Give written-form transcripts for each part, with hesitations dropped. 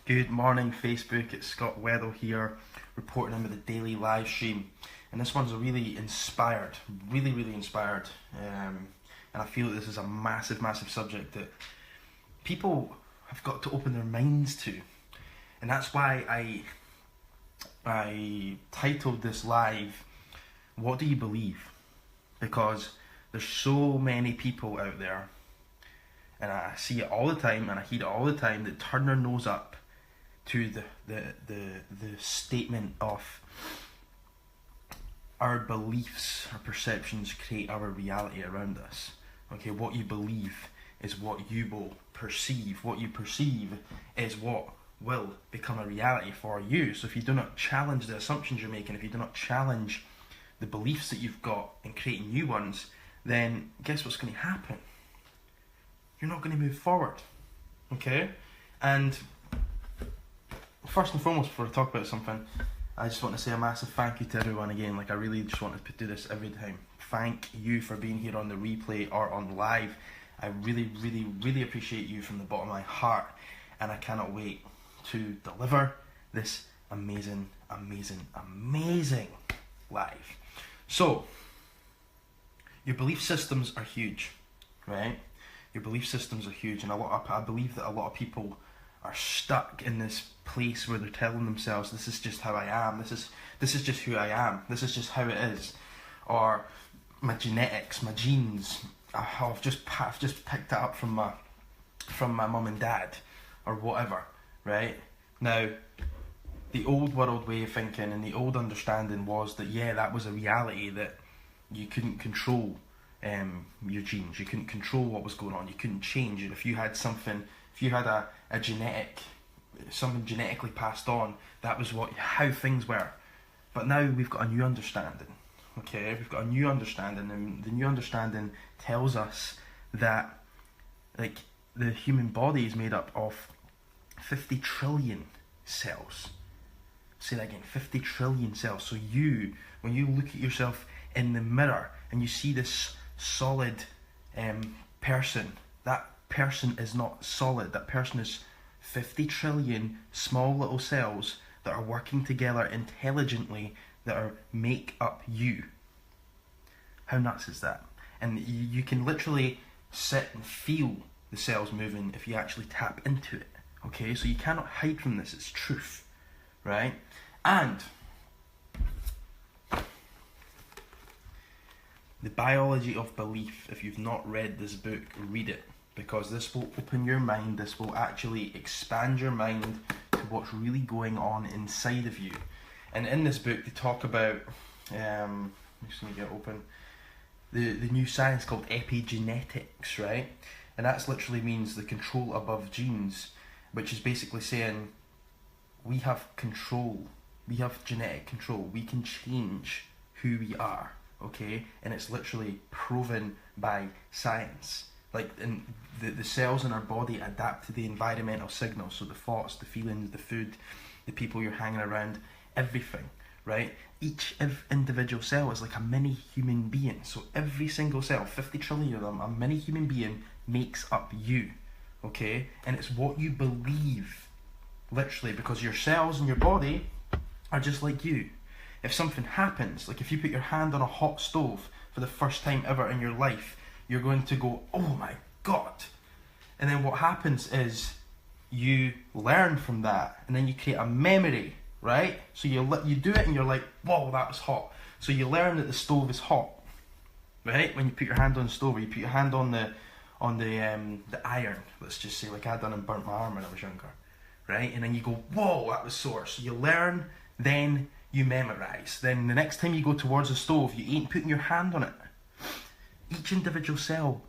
Good morning, Facebook. It's Scott Weddle here, reporting in with a daily live stream. And this one's really inspired, really inspired. And I feel that this is a massive subject that people have got to open their minds to. And that's why I titled this live, "What do you believe?" Because there's so many people out there, and I see it all the time and I hear it all the time, that turn their nose up to the statement of our beliefs, our perceptions create our reality around us. Okay, what you believe is what you will perceive. What you perceive is what will become a reality for you. So if you do not challenge the assumptions you're making, if you do not challenge the beliefs that you've got and create new ones, then guess what's going to happen? You're not going to move forward. Okay? And first and foremost, before I talk about something, I just want to say a massive thank you to everyone again. Like, I really just want to do this every time. Thank you for being here on the replay or on live. I really appreciate you from the bottom of my heart, and I cannot wait to deliver this amazing live. So, your belief systems are huge, right? Your belief systems are huge, and I believe that a lot of people are stuck in this place where they're telling themselves, this is just how I am, this is just who I am, this is just how it is, or my genetics, my genes, I've just picked it up from my mum and dad, or whatever, right? Now, the old world way of thinking and the old understanding was that, yeah, that was a reality, that you couldn't control your genes, you couldn't control what was going on, you couldn't change it. If you had something genetically passed on, that was how things were. But now we've got a new understanding. Okay, we've got a new understanding, and the new understanding tells us that, like, the human body is made up of 50 trillion cells. Say that again, 50 trillion cells. So when you look at yourself in the mirror and you see this solid person, that person is not solid. That person is 50 trillion small little cells that are working together intelligently, that make up you. How nuts is that? And you can literally sit and feel the cells moving if you actually tap into it. Okay, so you cannot hide from this. It's truth, right? And the biology of belief, if you've not read this book, read it, because this will open your mind, this will actually expand your mind to what's really going on inside of you. And in this book they talk about, I'm just going to get open, the new science called epigenetics, right? And that literally means the control above genes, which is basically saying we have control, we have genetic control, we can change who we are, okay? And it's literally proven by science. Like, the cells in our body adapt to the environmental signals, so the thoughts, the feelings, the food, the people you're hanging around, everything, right? Each individual cell is like a mini human being. So every single cell, 50 trillion of them, a mini human being makes up you, okay? And it's what you believe, literally, because your cells in your body are just like you. If something happens, like if you put your hand on a hot stove for the first time ever in your life, you're going to go, oh my God. And then what happens is you learn from that, and then you create a memory, right? So you do it and you're like, whoa, that was hot. So you learn that the stove is hot, right? When you put your hand on the stove, or you put your hand on the iron, let's just say, like I done and burnt my arm when I was younger, right? And then you go, whoa, that was sore. So you learn, then you memorize. Then the next time you go towards the stove, you ain't putting your hand on it. Each individual cell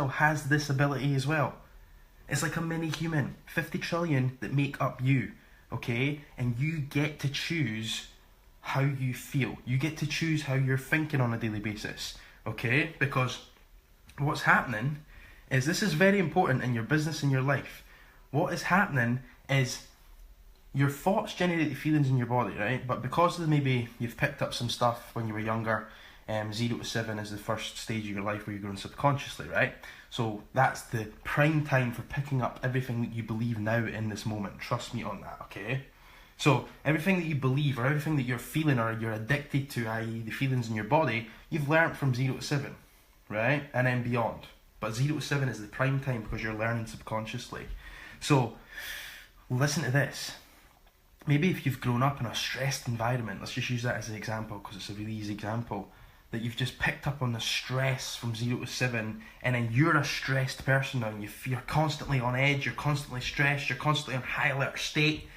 has this ability as well. It's like a mini human, 50 trillion that make up you, okay? And you get to choose how you feel. You get to choose how you're thinking on a daily basis, okay? Because what's happening is, this is very important in your business and your life. What is happening is your thoughts generate the feelings in your body, right? But because of maybe you've picked up some stuff when you were younger, 0 to 7 is the first stage of your life where you're growing subconsciously, right? So that's the prime time for picking up everything that you believe now in this moment. Trust me on that, okay? So everything that you believe or everything that you're feeling or you're addicted to, i.e. the feelings in your body, you've learnt from 0 to 7, right? And then beyond. But 0 to 7 is the prime time because you're learning subconsciously. So listen to this. Maybe if you've grown up in a stressed environment, let's just use that as an example because it's a really easy example, that you've just picked up on the stress from 0 to 7, and then you're a stressed person now, and you're constantly on edge, you're constantly stressed, you're constantly on high alert state.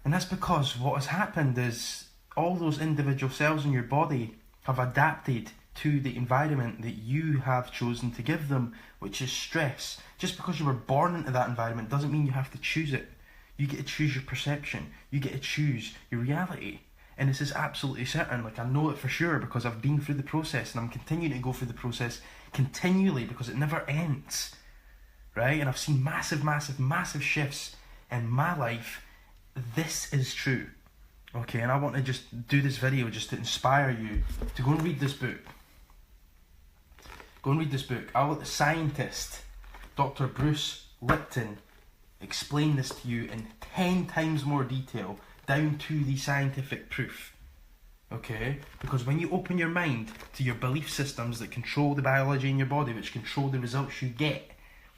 And that's because what has happened is all those individual cells in your body have adapted to the environment that you have chosen to give them, which is stress. Just because you were born into that environment doesn't mean you have to choose it. You get to choose your perception. You get to choose your reality. And this is absolutely certain. Like, I know it for sure because I've been through the process and I'm continuing to go through the process continually because it never ends. Right? And I've seen massive, massive, massive shifts in my life. This is true. Okay, and I want to just do this video just to inspire you to go and read this book. Go and read this book. I'll let the scientist, Dr. Bruce Lipton, explain this to you in 10 times more detail, down to the scientific proof. Okay? Because when you open your mind to your belief systems that control the biology in your body, which control the results you get,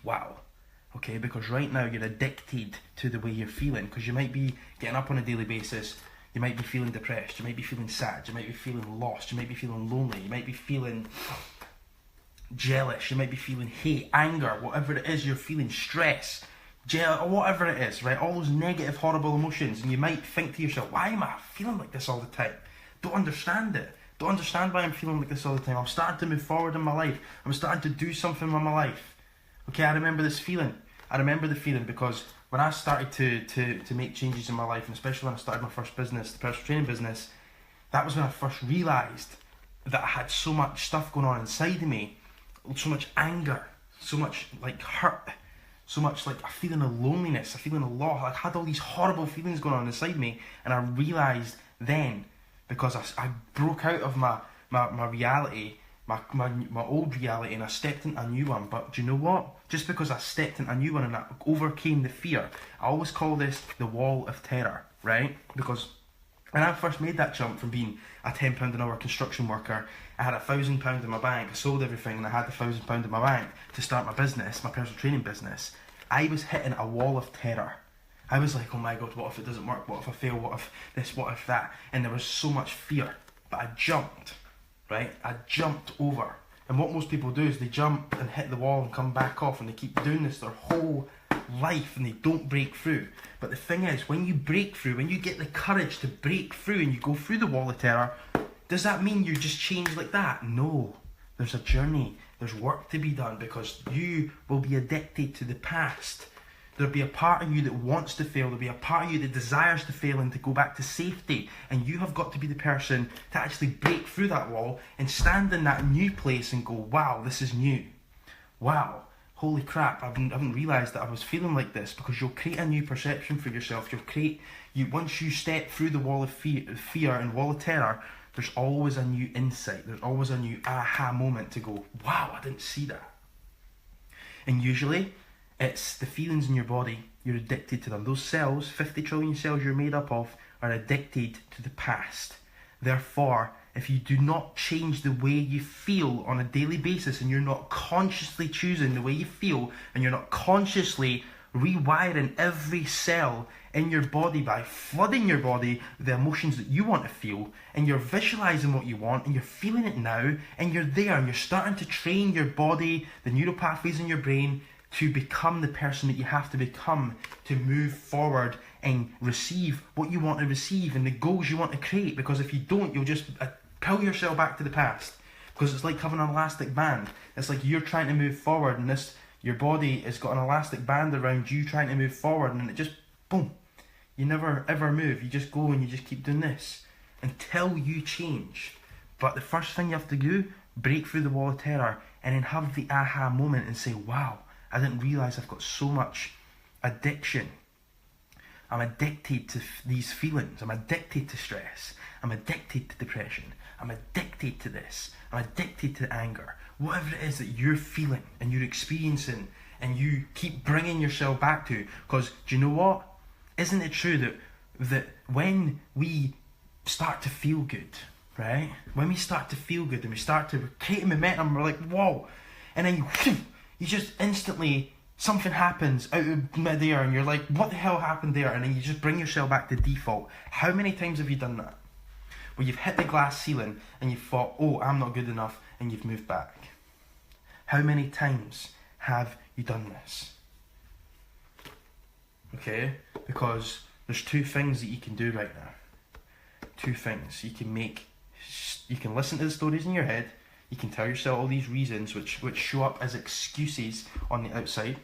wow. Okay? Because right now you're addicted to the way you're feeling, because you might be getting up on a daily basis, you might be feeling depressed, you might be feeling sad, you might be feeling lost, you might be feeling lonely, you might be feeling jealous, you might be feeling hate, anger, whatever it is you're feeling, stress, or whatever it is, right? All those negative, horrible emotions, and you might think to yourself, why am I feeling like this all the time? Don't understand it. Don't understand why I'm feeling like this all the time. I'm starting to move forward in my life. I'm starting to do something with my life. Okay, I remember this feeling. I remember the feeling because when I started to make changes in my life, and especially when I started my first business, the personal training business, that was when I first realised that I had so much stuff going on inside of me, so much anger, so much like hurt, so much like a feeling of loneliness, a feeling of loss. I had all these horrible feelings going on inside me, and I realised then, because I broke out of my reality, my old reality, and I stepped into a new one. But do you know what? Just because I stepped into a new one and I overcame the fear, I always call this the wall of terror, right? Because when I first made that jump from being a £10 an hour construction worker, I had £1,000 in my bank, I sold everything and I had £1,000 in my bank to start my business, my personal training business. I was hitting a wall of terror. I was like, oh my God, what if it doesn't work? What if I fail? What if this? What if that? And there was so much fear. But I jumped, right? I jumped over. And what most people do is they jump and hit the wall and come back off, and they keep doing this their whole life and they don't break through. But the thing is, when you break through, when you get the courage to break through and you go through the wall of terror, does that mean you just change like that? No. There's a journey. There's work to be done, because you will be addicted to the past. There'll be a part of you that wants to fail. There'll be a part of you that desires to fail and to go back to safety. And you have got to be the person to actually break through that wall and stand in that new place and go, wow, this is new. Wow, holy crap, I haven't realised that I was feeling like this. Because you'll create a new perception for yourself. Once you step through the wall of fear and wall of terror, there's always a new insight. There's always a new aha moment to go, wow, I didn't see that. And usually, it's the feelings in your body. You're addicted to them. Those cells, 50 trillion cells you're made up of, are addicted to the past. Therefore, if you do not change the way you feel on a daily basis, and you're not consciously choosing the way you feel, and you're not consciously rewiring every cell in your body by flooding your body with the emotions that you want to feel, and you're visualizing what you want, and you're feeling it now, and you're there, and you're starting to train your body, the neural pathways in your brain, to become the person that you have to become to move forward and receive what you want to receive and the goals you want to create. Because if you don't, you'll just pull yourself back to the past. Because it's like having an elastic band. It's like you're trying to move forward, and your body has got an elastic band around you trying to move forward, and it just, boom, you never ever move. You just go and you just keep doing this until you change. But the first thing you have to do, break through the wall of terror, and then have the aha moment and say, wow, I didn't realise I've got so much addiction. I'm addicted to these feelings. I'm addicted to stress. I'm addicted to depression. I'm addicted to this. I'm addicted to anger. Whatever it is that you're feeling and you're experiencing and you keep bringing yourself back to. Because do you know what? Isn't it true that when we start to feel good, right? When we start to feel good and we start to create momentum, we're like, whoa. And then you just instantly, something happens out of midair and you're like, what the hell happened there? And then you just bring yourself back to default. How many times have you done that? Where you've hit the glass ceiling and you've thought, oh, I'm not good enough, and you've moved back. How many times have you done this? Okay? Because there's two things that you can do right now. Two things. You can listen to the stories in your head. You can tell yourself all these reasons which show up as excuses on the outside.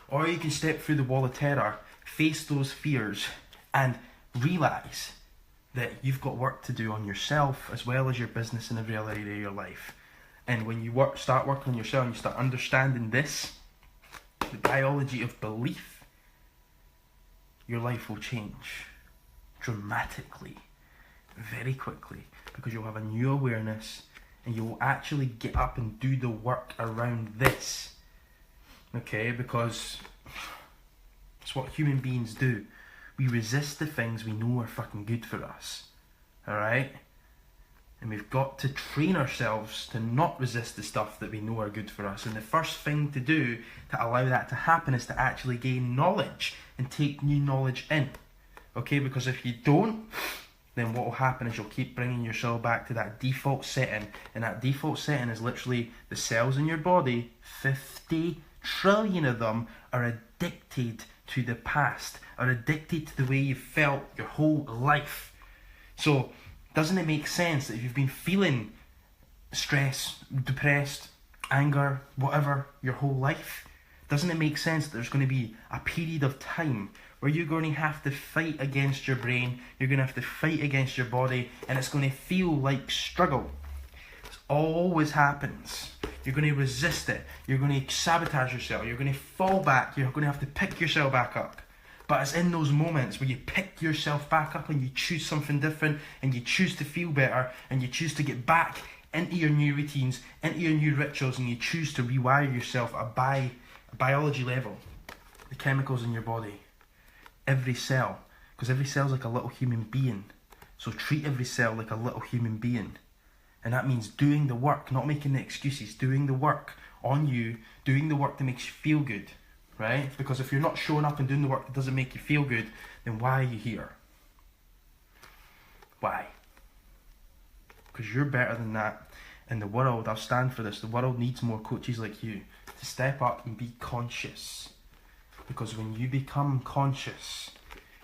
Or you can step through the wall of terror, face those fears, and realise that you've got work to do on yourself as well as your business and every other area of your life. And when you start working on yourself and you start understanding this, the biology of belief, your life will change dramatically, very quickly, because you'll have a new awareness and you will actually get up and do the work around this. Okay, because it's what human beings do. We resist the things we know are fucking good for us. Alright? And we've got to train ourselves to not resist the stuff that we know are good for us. And the first thing to do to allow that to happen is to actually gain knowledge and take new knowledge in. Okay, because if you don't, then what will happen is you'll keep bringing yourself back to that default setting. And that default setting is literally the cells in your body, 50 trillion of them, are addicted to the past, are addicted to the way you've felt your whole life. So, doesn't it make sense that if you've been feeling stress, depressed, anger, whatever, your whole life, doesn't it make sense that there's going to be a period of time where you're going to have to fight against your brain, you're going to have to fight against your body, and it's going to feel like struggle. It always happens. You're going to resist it, you're going to sabotage yourself, you're going to fall back, you're going to have to pick yourself back up. But it's in those moments where you pick yourself back up and you choose something different and you choose to feel better and you choose to get back into your new routines, into your new rituals, and you choose to rewire yourself at a biology level. The chemicals in your body. Every cell. Because every cell is like a little human being. So treat every cell like a little human being. And that means doing the work, not making the excuses, doing the work on you, doing the work that makes you feel good. Right? Because if you're not showing up and doing the work that doesn't make you feel good, then why are you here? Why? Because you're better than that. And the world, I'll stand for this, the world needs more coaches like you to step up and be conscious. Because when you become conscious,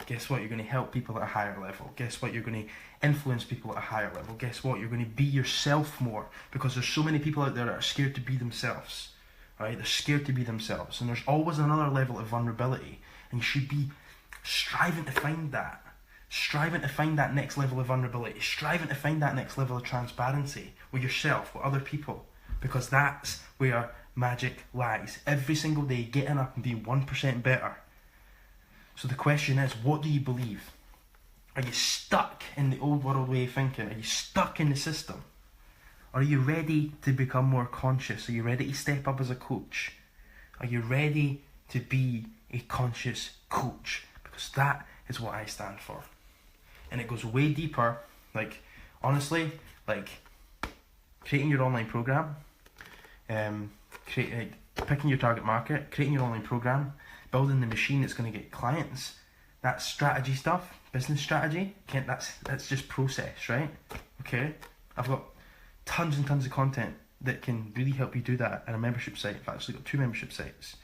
guess what? You're going to help people at a higher level. Guess what? You're going to influence people at a higher level. Guess what? You're going to be yourself more. Because there's so many people out there that are scared to be themselves. Right? They're scared to be themselves. And there's always another level of vulnerability. And you should be striving to find that. Striving to find that next level of vulnerability. Striving to find that next level of transparency with yourself, with other people. Because that's where magic lies. Every single day, getting up and being 1% better. So the question is, what do you believe? Are you stuck in the old world way of thinking? Are you stuck in the system? Are you ready to become more conscious? Are you ready to step up as a coach? Are you ready to be a conscious coach? Because that is what I stand for. And it goes way deeper, like, honestly, like, creating your online program, picking your target market, creating your online program, building the machine that's going to get clients. That's strategy stuff, business strategy. That's just process, right? Okay, I've got tons and tons of content that can really help you do that at a membership site. I've actually got 2 membership sites,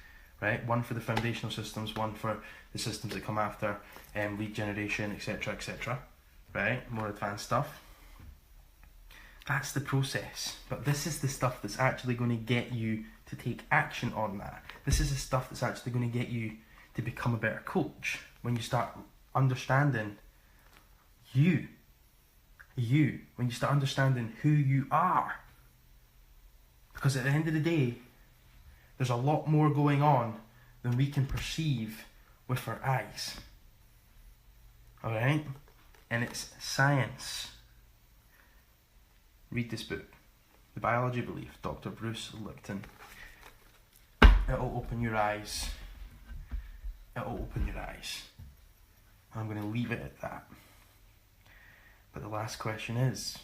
right? One for the foundational systems, one for the systems that come after, lead generation, etc., right? More advanced stuff. That's the process. But this is the stuff that's actually going to get you to take action on that. This is the stuff that's actually going to get you to become a better coach. When you start understanding you, when you start understanding who you are. Because at the end of the day, there's a lot more going on than we can perceive with our eyes. Alright? And it's science. Read this book, The Biology of Belief, Dr. Bruce Lipton. It'll open your eyes. It'll open your eyes. I'm going to leave it at that. But the last question is,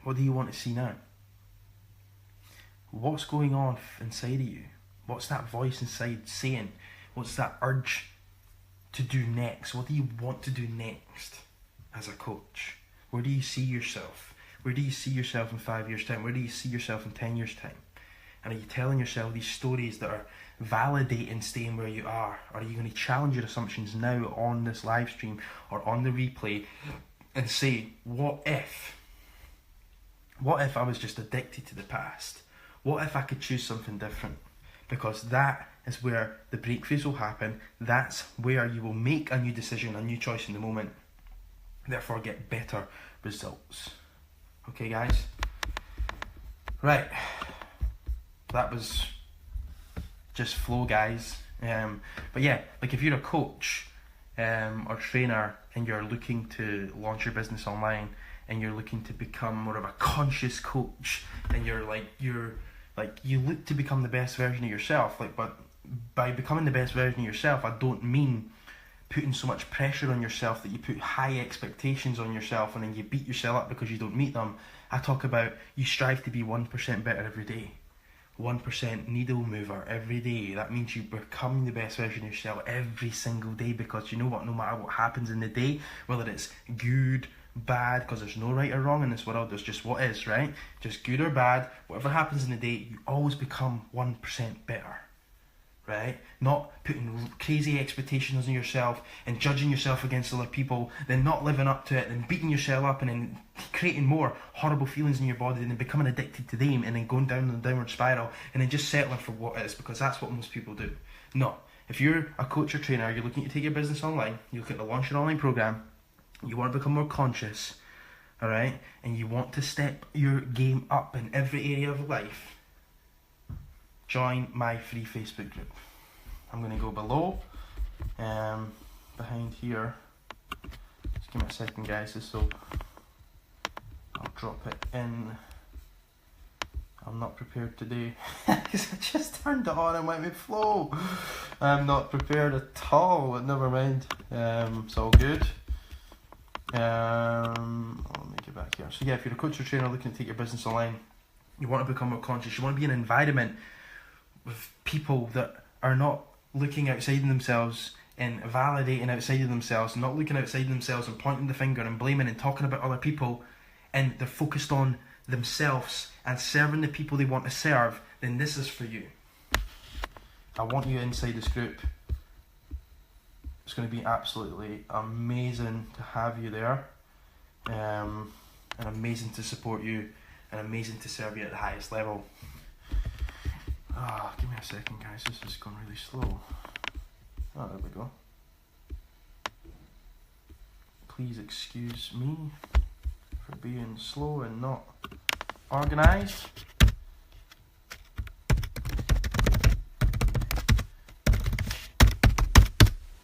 what do you want to see now? What's going on inside of you? What's that voice inside saying? What's that urge to do next? What do you want to do next as a coach? Where do you see yourself? Where do you see yourself in 5 years' time? Where do you see yourself in 10 years' time? And are you telling yourself these stories that are validating staying where you are? Or are you going to challenge your assumptions now on this live stream or on the replay and say, what if? What if I was just addicted to the past? What if I could choose something different? Because that is where the breakthroughs will happen. That's where you will make a new decision, a new choice in the moment. Therefore get better results. Okay, guys? Right. That was just flow, guys. But yeah, like if you're a coach or trainer and you're looking to launch your business online and you're looking to become more of a conscious coach and you look to become the best version of yourself, but by becoming the best version of yourself, I don't mean putting so much pressure on yourself that you put high expectations on yourself and then you beat yourself up because you don't meet them. I talk about you strive to be 1% better every day. 1% needle mover every day. That means you become the best version of yourself every single day, because you know what, no matter what happens in the day, whether it's good, bad, because there's no right or wrong in this world, there's just what is, right? Just good or bad, whatever happens in the day, you always become 1% better. Right? Not putting crazy expectations on yourself and judging yourself against other people, then not living up to it, then beating yourself up and then creating more horrible feelings in your body and then becoming addicted to them and then going down the downward spiral and then just settling for what is, because that's what most people do. No. If you're a coach or trainer, you're looking to take your business online, you're looking to launch an online program, you want to become more conscious, alright, and you want to step your game up in every area of life, join my free Facebook group. I'm going to go below, behind here. Just give me a second, guys, so I'll drop it in. I'm not prepared today because I just turned it on and went with flow. I'm not prepared at all, but never mind. It's all good. Let me get back here. So yeah, if you're a coach or trainer looking to take your business online, you want to become more conscious, you want to be in an environment with people that are not looking outside of themselves and validating outside of themselves, not looking outside themselves and pointing the finger and blaming and talking about other people, and they're focused on themselves and serving the people they want to serve, then this is for you. I want you inside this group. It's going to be absolutely amazing to have you there, and amazing to support you, and amazing to serve you at the highest level. Give me a second, guys, this is going really slow. Oh, there we go. Please excuse me for being slow and not organised.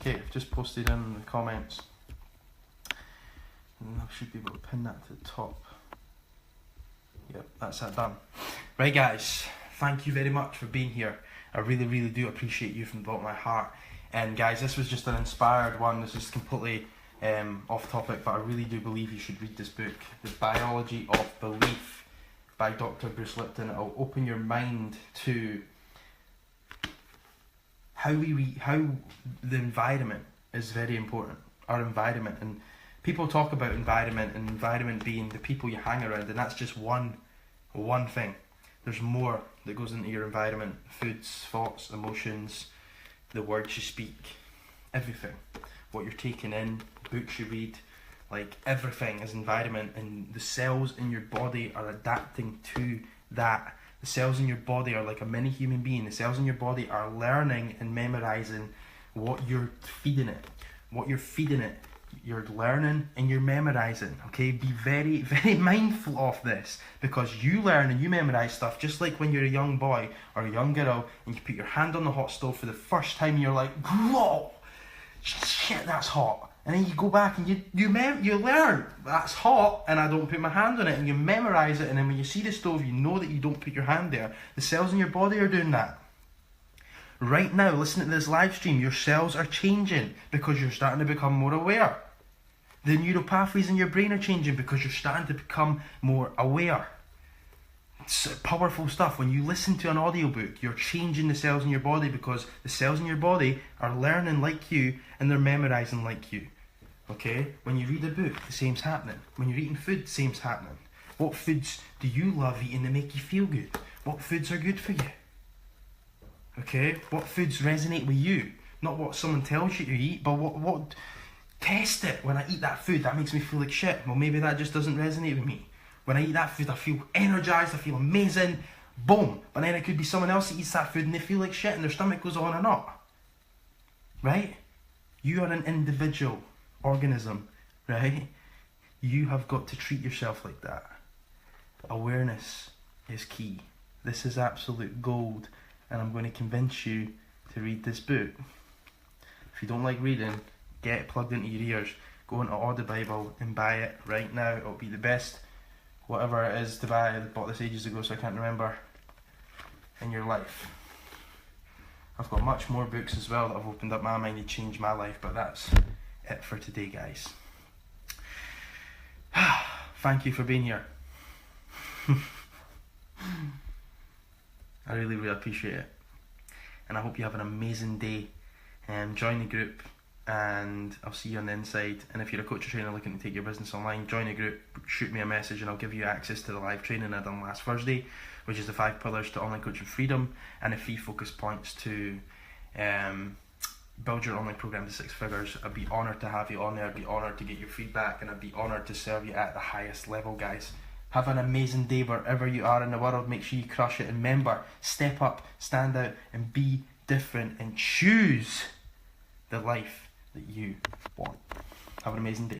Okay, I've just posted in the comments, and I should be able to pin that to the top. Yep, that's that done. Right, guys, thank you very much for being here. I really, really do appreciate you from the bottom of my heart. And guys, this was just an inspired one. This is completely off topic, but I really do believe you should read this book, The Biology of Belief by Dr. Bruce Lipton. It'll open your mind to how the environment is very important. Our environment, and people talk about environment and environment being the people you hang around, and that's just one thing. There's more that goes into your environment: foods, thoughts, emotions, the words you speak, everything, what you're taking in, books you read, like everything is environment, and the cells in your body are adapting to that. The cells in your body are like a mini human being. The cells in your body are learning and memorizing what you're feeding it. What you're feeding it you're learning and you're memorizing, okay? Be very, very mindful of this, because you learn and you memorize stuff just like when you're a young boy or a young girl and you put your hand on the hot stove for the first time and you're like, whoa, shit, that's hot. And then you go back and you learn, that's hot and I don't put my hand on it, and you memorize it, and then when you see the stove you know that you don't put your hand there. The cells in your body are doing that. Right now, listening to this live stream, your cells are changing because you're starting to become more aware. The neural pathways in your brain are changing because you're starting to become more aware. It's powerful stuff. When you listen to an audiobook, you're changing the cells in your body because the cells in your body are learning like you and they're memorizing like you. Okay? When you read a book, the same's happening. When you're eating food, the same's happening. What foods do you love eating that make you feel good? What foods are good for you? Okay? What foods resonate with you? Not what someone tells you to eat, but what test it. When I eat that food, that makes me feel like shit. Well, maybe that just doesn't resonate with me. When I eat that food, I feel energized, I feel amazing. Boom. But then it could be someone else that eats that food and they feel like shit and their stomach goes on or not. Right? You are an individual organism, right? You have got to treat yourself like that. Awareness is key. This is absolute gold, and I'm going to convince you to read this book. If you don't like reading, get it plugged into your ears. Go into Audible and buy it right now. It'll be the best, whatever it is to buy. I bought this ages ago, so I can't remember, in your life. I've got much more books as well that have opened up my mind and changed my life, but that's it for today, guys. Thank you for being here. I really, really appreciate it. And I hope you have an amazing day. Join the group, and I'll see you on the inside. And if you're a coach or trainer looking to take your business online, join the group, shoot me a message, and I'll give you access to the live training I done last Thursday, which is the 5 pillars to online coaching freedom, and the 3 focus points to build your online program to 6 figures. I'd be honoured to have you on there. I'd be honoured to get your feedback, and I'd be honoured to serve you at the highest level, guys. Have an amazing day wherever you are in the world. Make sure you crush it. And remember, step up, stand out, and be different, and choose the life that you want. Have an amazing day.